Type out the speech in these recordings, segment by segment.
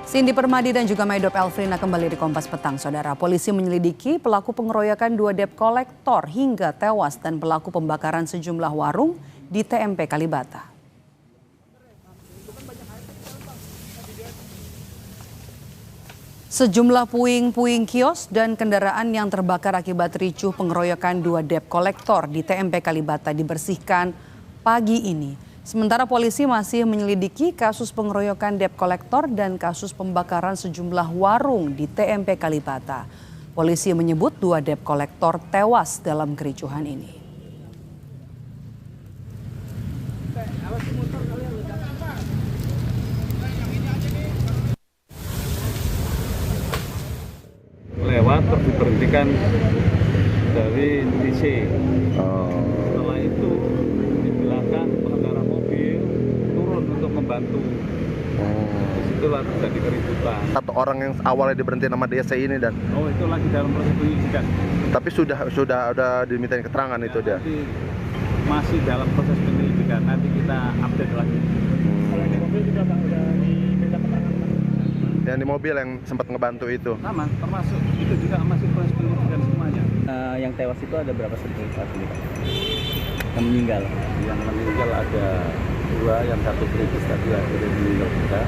Cindy Permadi dan juga Maidop Elfrina kembali di Kompas Petang, Saudara. Polisi menyelidiki pelaku pengeroyokan 2 debt kolektor hingga tewas dan pelaku pembakaran sejumlah warung di TMP Kalibata. Sejumlah puing-puing kios dan kendaraan yang terbakar akibat ricuh pengeroyokan 2 debt kolektor di TMP Kalibata dibersihkan pagi ini. Sementara polisi masih menyelidiki kasus pengeroyokan debt kolektor dan kasus pembakaran sejumlah warung di TMP Kalibata. Polisi menyebut 2 debt kolektor tewas dalam kericuhan ini. Lewat terus diberhentikan dari TC. Setelah itu di belakang pengendara mobil turun untuk membantu. Disitulah terjadi keributan. Satu orang yang awalnya diberhenti nama DC ini dan itu lagi dalam proses penyidikan. Tapi sudah ada dimintain keterangan itu dia. Nanti masih dalam proses penyelidikan. Nanti kita update lagi. Kalau di mobil juga Pak udah diminta keterangan. Yang di mobil yang sempat ngebantu itu. Sama, termasuk itu juga masih proses penyelidikan semuanya. Yang tewas itu ada berapa sebetulnya saat ini, Pak? Yang meninggal? Yang meninggal ada 2, yang 1 kritis tadi akhirnya meninggal juga.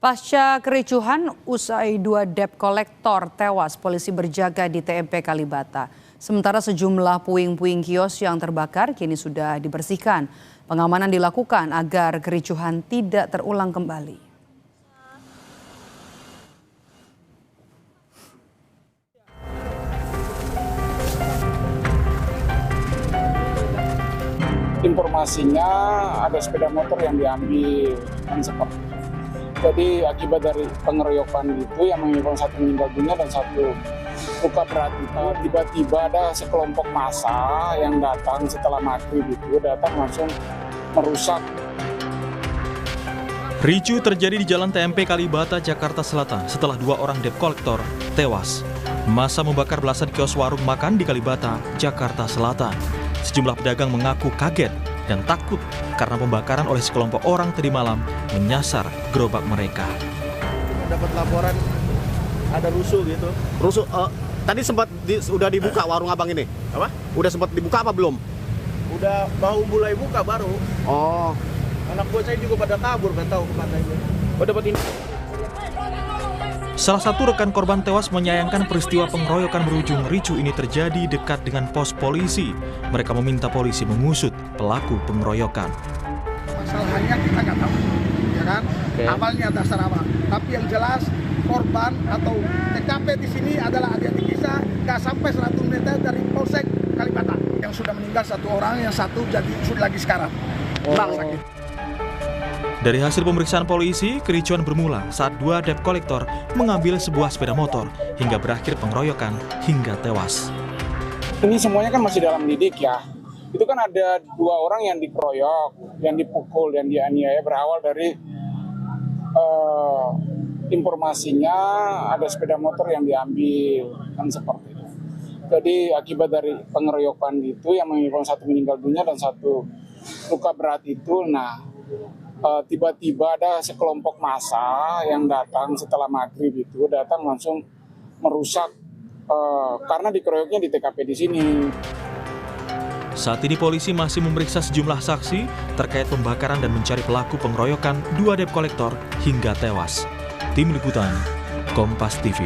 Pasca kericuhan usai 2 debt kolektor tewas, polisi berjaga di TMP Kalibata. Sementara sejumlah puing-puing kios yang terbakar kini sudah dibersihkan. Pengamanan dilakukan agar kericuhan tidak terulang kembali. Informasinya ada sepeda motor yang diambil, kan seperti itu. Jadi akibat dari pengeroyokan itu yang menyebabkan 1 meninggal dunia dan 1 luka berat itu, tiba-tiba ada sekelompok massa yang datang setelah maghrib itu datang langsung merusak. Ricuh terjadi di Jalan TMP Kalibata, Jakarta Selatan setelah 2 orang debt kolektor tewas. Massa membakar belasan kios warung makan di Kalibata, Jakarta Selatan. Sejumlah pedagang mengaku kaget dan takut karena pembakaran oleh sekelompok orang tadi malam menyasar gerobak mereka. Dapat laporan ada rusuh gitu. Rusuh, tadi sempat udah dibuka warung abang ini? Apa? Udah sempat dibuka apa belum? Udah mau mulai buka baru. Oh. Anak buah saya juga pada kabur, nggak tahu kemana ini. Oh, dapat ini. Salah satu rekan korban tewas menyayangkan peristiwa pengeroyokan berujung ricuh ini terjadi dekat dengan pos polisi. Mereka meminta polisi mengusut pelaku pengeroyokan. Masalahnya kita nggak tahu, ya kan? Awalnya dasar apa? Tapi yang jelas korban atau TKP di sini adalah adik kisah nggak sampai 100 meter dari Polsek Kalibata. Yang sudah meninggal 1 orang, yang 1 jadi sudah lagi sekarang. Sakit. Dari hasil pemeriksaan polisi, kericuan bermula saat 2 debt kolektor mengambil sebuah sepeda motor hingga berakhir pengeroyokan hingga tewas. Ini semuanya kan masih dalam lidik ya. Itu kan ada 2 orang yang dikeroyok, yang dipukul, yang dianiaya berawal dari informasinya ada sepeda motor yang diambil, kan seperti itu. Jadi akibat dari pengeroyokan itu yang menyebabkan 1 meninggal dunia dan 1 luka berat itu, tiba-tiba ada sekelompok massa yang datang setelah maghrib itu datang langsung merusak karena dikeroyoknya di TKP di sini. Saat ini polisi masih memeriksa sejumlah saksi terkait pembakaran dan mencari pelaku pengeroyokan 2 debt kolektor hingga tewas. Tim Liputan, Kompas TV.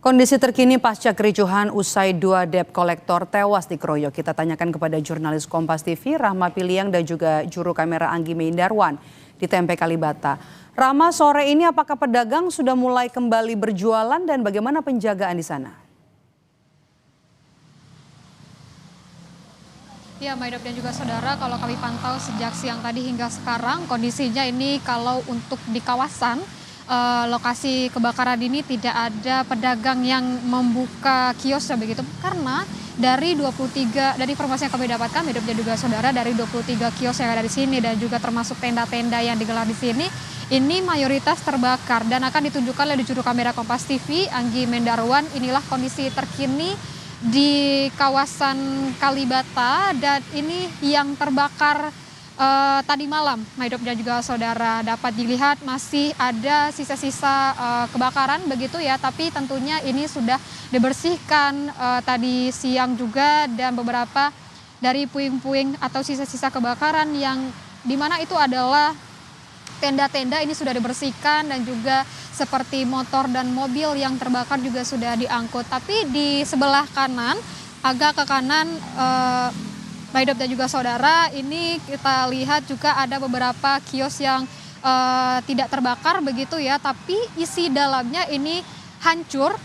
Kondisi terkini pasca kericuhan usai 2 debt kolektor tewas dikeroyok. Kita tanyakan kepada jurnalis Kompas TV, Rahma Piliang dan juga juru kamera Anggi Meindarwan di TMP Kalibata. Rahma, sore ini apakah pedagang sudah mulai kembali berjualan dan bagaimana penjagaan di sana? Ya, Maidop dan juga saudara, kalau kami pantau sejak siang tadi hingga sekarang, kondisinya ini kalau untuk di kawasan lokasi kebakaran ini tidak ada pedagang yang membuka kiosnya begitu, karena dari informasi yang kami dapatkan, Maidop dan juga saudara, dari 23 kios yang ada di sini dan juga termasuk tenda-tenda yang digelar di sini, ini mayoritas terbakar dan akan ditunjukkan oleh juru kamera Kompas TV Anggi Meindarwan. Inilah kondisi terkini di kawasan Kalibata, dan ini yang terbakar tadi malam, Maidop dan juga saudara. Dapat dilihat masih ada sisa-sisa kebakaran begitu ya, tapi tentunya ini sudah dibersihkan tadi siang juga, dan beberapa dari puing-puing atau sisa-sisa kebakaran yang dimana itu adalah tenda-tenda ini sudah dibersihkan, dan juga seperti motor dan mobil yang terbakar juga sudah diangkut. Tapi di sebelah kanan, agak ke kanan Maidop dan juga saudara, ini kita lihat juga ada beberapa kios yang tidak terbakar begitu ya, tapi isi dalamnya ini hancur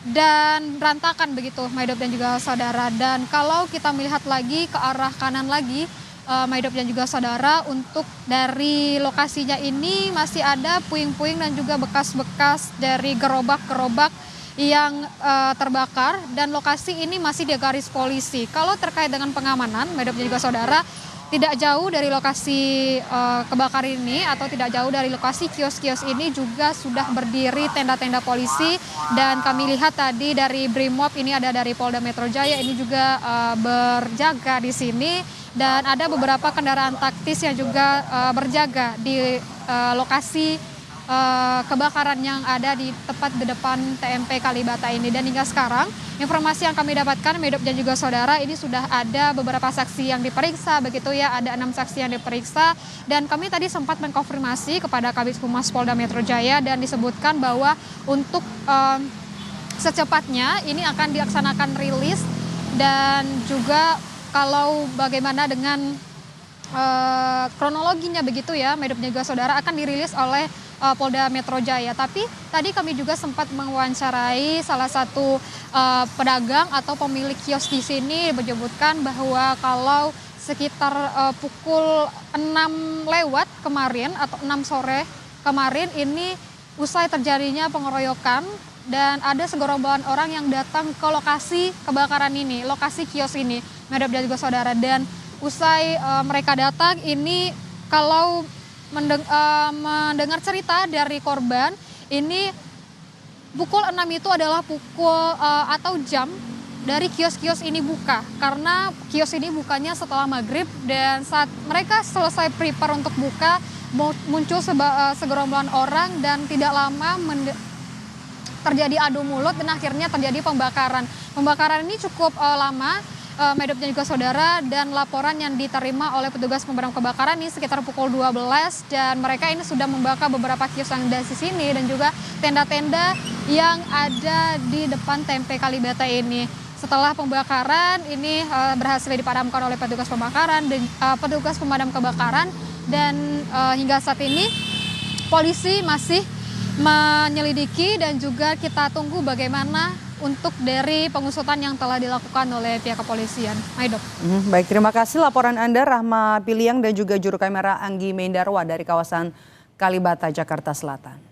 dan berantakan begitu, Maidop dan juga saudara. Dan kalau kita melihat lagi ke arah kanan lagi, Maidop dan juga saudara, untuk dari lokasinya ini masih ada puing-puing dan juga bekas-bekas dari gerobak-gerobak yang terbakar, dan lokasi ini masih di garis polisi. Kalau terkait dengan pengamanan, Maidop dan juga saudara, tidak jauh dari lokasi kebakaran ini atau tidak jauh dari lokasi kios-kios ini juga sudah berdiri tenda-tenda polisi, dan kami lihat tadi dari Brimob ini ada dari Polda Metro Jaya ini juga berjaga di sini, dan ada beberapa kendaraan taktis yang juga berjaga di lokasi kebakaran yang ada di tepat di depan TMP Kalibata ini. Dan hingga sekarang informasi yang kami dapatkan, Maidop dan juga saudara, ini sudah ada beberapa saksi yang diperiksa begitu ya, ada 6 saksi yang diperiksa, dan kami tadi sempat mengkonfirmasi kepada Kabid Humas Polda Metro Jaya, dan disebutkan bahwa untuk secepatnya ini akan dilaksanakan rilis, dan juga kalau bagaimana dengan kronologinya begitu ya, Maidop dan juga saudara, akan dirilis oleh Polda Metro Jaya. Tapi tadi kami juga sempat mewawancarai salah satu pedagang atau pemilik kios di sini, menyebutkan bahwa kalau sekitar pukul 6 lewat kemarin atau 6 sore kemarin ini usai terjadinya pengeroyokan, dan ada segerombolan orang yang datang ke lokasi kebakaran ini, lokasi kios ini, Maidop dan juga saudara. Dan usai mereka datang ini, kalau mendengar cerita dari korban, ini pukul 6 itu adalah pukul atau jam dari kios-kios ini buka, karena kios ini bukanya setelah maghrib, dan saat mereka selesai prepare untuk buka, muncul segerombolan orang, dan tidak lama terjadi adu mulut, dan akhirnya terjadi pembakaran. Pembakaran ini cukup lama, Maidop dan juga saudara, dan laporan yang diterima oleh petugas pemadam kebakaran ini sekitar pukul 12, dan mereka ini sudah membakar beberapa kios yang ada di sini, dan juga tenda-tenda yang ada di depan TMP Kalibata ini. Setelah pembakaran ini berhasil dipadamkan oleh petugas pembakaran dan petugas pemadam kebakaran, dan hingga saat ini polisi masih menyelidiki, dan juga kita tunggu bagaimana untuk dari pengusutan yang telah dilakukan oleh pihak kepolisian. Maidop. Baik, terima kasih laporan Anda, Rahma Piliang, dan juga juru kamera Anggi Mendarwa dari kawasan Kalibata, Jakarta Selatan.